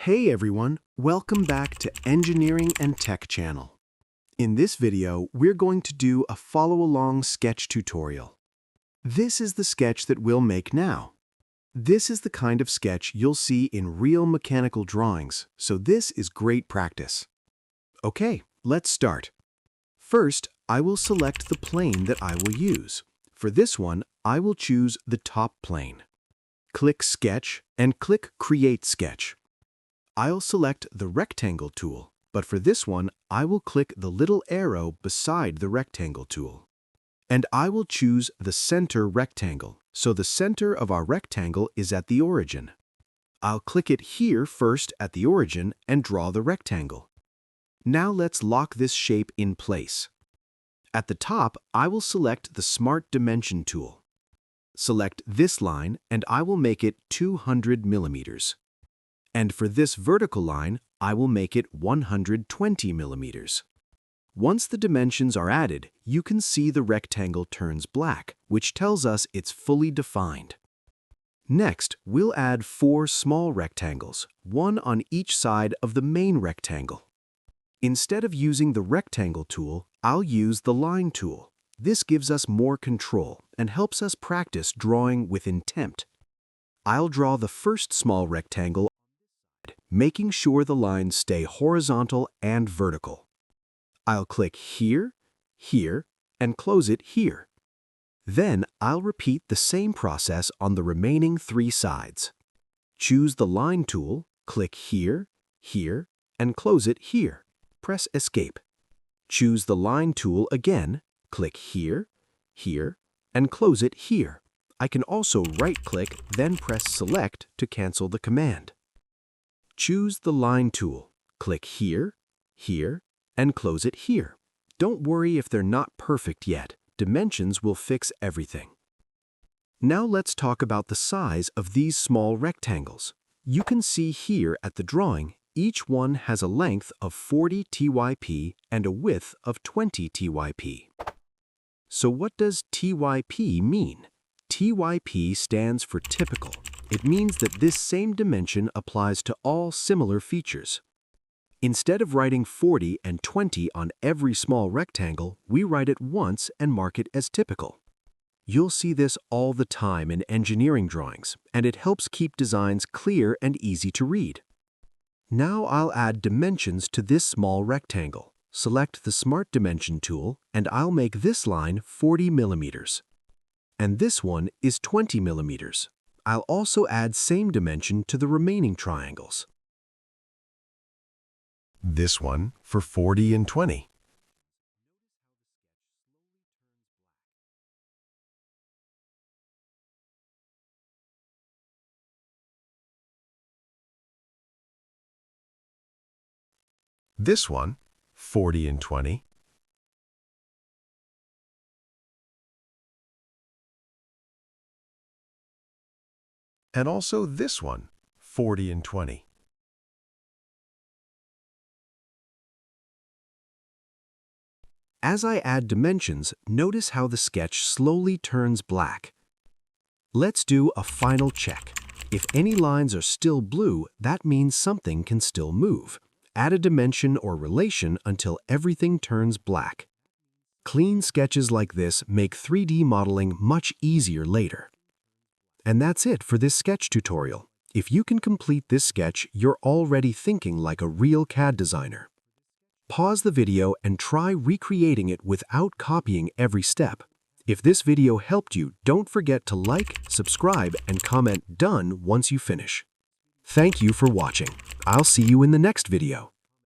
Hey everyone, welcome back to Engineering and Tech channel. In this video, we're going to do a follow-along sketch tutorial. This is the sketch that we'll make now. This is the kind of sketch you'll see in real mechanical drawings, so this is great practice. Okay, let's start. First, I will select the plane that I will use. For this one, I will choose the top plane. Click Sketch and click Create Sketch. I'll select the Rectangle tool, but for this one, I will click the little arrow beside the Rectangle tool. And I will choose the center rectangle, so the center of our rectangle is at the origin. I'll click it here first at the origin and draw the rectangle. Now let's lock this shape in place. At the top, I will select the Smart Dimension tool. Select this line and I will make it 200 millimeters. And for this vertical line, I will make it 120 millimeters. Once the dimensions are added, you can see the rectangle turns black, which tells us it's fully defined. Next, we'll add 4 small rectangles, one on each side of the main rectangle. Instead of using the Rectangle tool, I'll use the Line tool. This gives us more control and helps us practice drawing with intent. I'll draw the first small rectangle, making sure the lines stay horizontal and vertical. I'll click here, here, and close it here. Then I'll repeat the same process on the remaining 3 sides. Choose the Line tool, click here, here, and close it here. Press Escape. Choose the Line tool again, click here, here, and close it here. I can also right-click, then press Select to cancel the command. Choose the Line tool, click here, here, and close it here. Don't worry if they're not perfect yet. Dimensions will fix everything. Now let's talk about the size of these small rectangles. You can see here at the drawing, each one has a length of 40 TYP and a width of 20 TYP. So what does TYP mean? TYP stands for typical. It means that this same dimension applies to all similar features. Instead of writing 40 and 20 on every small rectangle, we write it once and mark it as typical. You'll see this all the time in engineering drawings, and it helps keep designs clear and easy to read. Now I'll add dimensions to this small rectangle. Select the Smart Dimension tool, and I'll make this line 40 millimeters. And this one is 20 millimeters. I'll also add same dimension to the remaining triangles. This one for 40 and 20. This one, 40 and 20. And also this one, 40 and 20. As I add dimensions, notice how the sketch slowly turns black. Let's do a final check. If any lines are still blue, that means something can still move. Add a dimension or relation until everything turns black. Clean sketches like this make 3D modeling much easier later. And that's it for this sketch tutorial. If you can complete this sketch, you're already thinking like a real CAD designer. Pause the video and try recreating it without copying every step. If this video helped you, don't forget to like, subscribe, and comment "Done" once you finish. Thank you for watching. I'll see you in the next video.